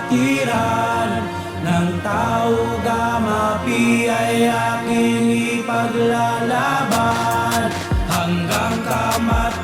kapatiran ng tao gamapi ay aking ipaglalaban hanggang kamatayan.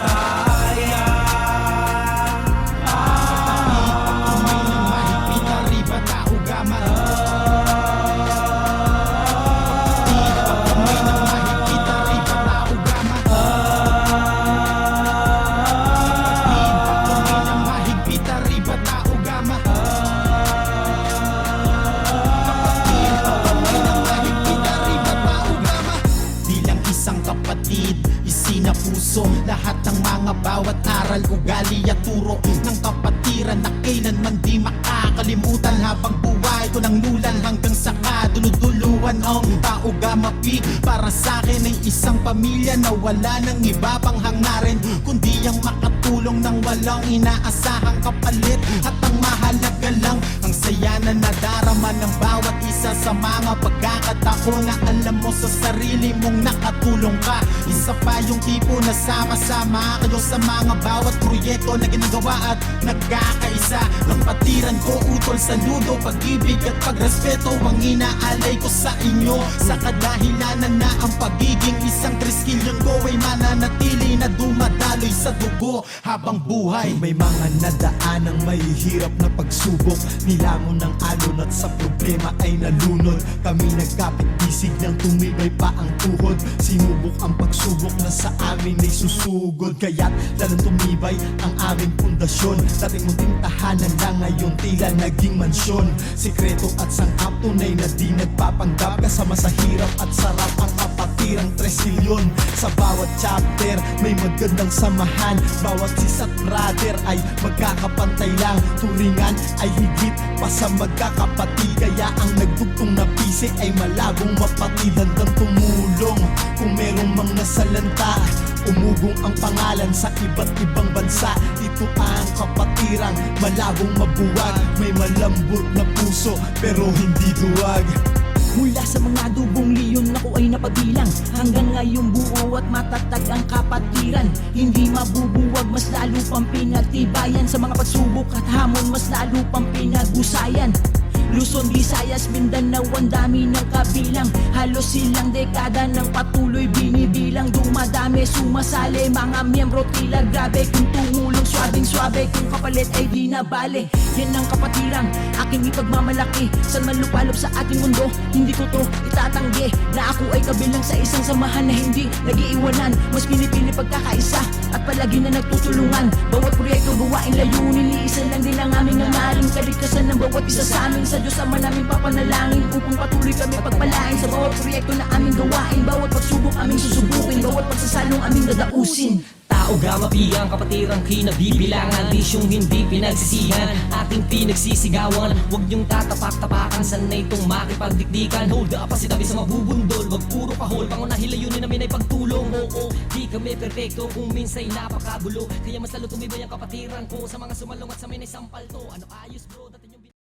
Puso, lahat ng mga bawat aral, ugali at turo ng kapatiran na kailanman di makakalimutan. Habang buhay ko ng lulan hanggang sa kaduluduluan ang tao gamapi para sa akin ay isang pamilya na wala ng iba pang hangarin kundi ang makatulong ng walang inaasahang kapalit. At ang mahalaga lang ang saya na nadarama ng bawat isa sa mga pagkakataon na alam mo sa sarili mong nakatulong ka. Isa pa yung tipo na sama-sama kayo sa mga bawat proyekto na ginagawa at nagkakaisa. Kapatiran ko, utol, saludo, pag-ibig at pagrespeto ang inaalay ko sa inyo. Sa kadahilanan na ang pagiging isang triskilyon ko ay mananatili na dumadaloy sa dugo habang buhay. May mga nadaan ang may hirap na pagsubok, nilangon ng alon at sa problema ay nalunod. Kami nagkapit-bisig ng tumibay pa ang tuhod, sinubok ang pagsubok na sa amin ay susugod. Kaya't lalong tumibay ang aming pundasyon. Dating munting tahanan lang, ngayon tila naging mansyon. Sikreto at sangkap, tunay na di nagpapanggap. Kasama sa hirap at sarap ang kapatirang 3 silyon. Sa bawat chapter may magandang samahan, bawat sis at brother ay magkakapantay lang. Turingan ay higit pa sa magkakapatid, kaya ang nagdugtong na pisi ay malabong mapatid. Handang tumulong kung merong mga nasalanta, umugong ang pangalan sa iba't ibang bansa. Ito ang kapatirang malabong mabuwag, may malambot na puso pero hindi duwag. Mula sa mga dubong leon ako ay napagilang, hanggang ngayong buo at matatag ang kapatiran. Hindi mabubuwag, mas lalo pang pinagtibayan. Sa mga pagsubok at hamon, mas lalo pang pinag-usayan. Luzon, Visayas, Mindanao, ang dami ng kabilang. Halos silang dekada ng patuloy binibilang. Dumadami, sumasali, mga miyembro tila grabe. Kung tumulong, swabing-swabe, kung kapalit ay di na bale. Yan ang kapatirang aking ipagmamalaki. Saan man lupalop sa ating mundo, hindi ko to itatanggi na ako ay kabilang sa isang samahan na hindi nag-iiwanan. Mas pinipili pagkakaisa at palagi na nagtutulungan. Bawat proyekto, gawain, layunin, iisa lang din ang aming nangaling. Kaligtasan ng bawat isa sa amin, sa Diyos ama namin papanalangin upang patuloy kami pagpalain sa bawat proyekto na aming gawain. Bawat pagsubok aming susubukin, bawat pagsasalong aming dadausin. Tao gamapi ang kapatirang kinabibilangan, disyong hindi pinagsisihan, ating pinagsisigawan. Huwag niyong tatapak-tapakan, sanay itong makipagdikdikan. Hold up, pasitabi sa mabubundol, wag puro pahol. Pangunahing layunin namin ay pagtulong. Oo, di kami perfecto, kung minsa'y napakagulo, kaya mas lalo tumibay ang kapatiran ko sa mga sumalong at sa minay sampal to. Ano ayos bro?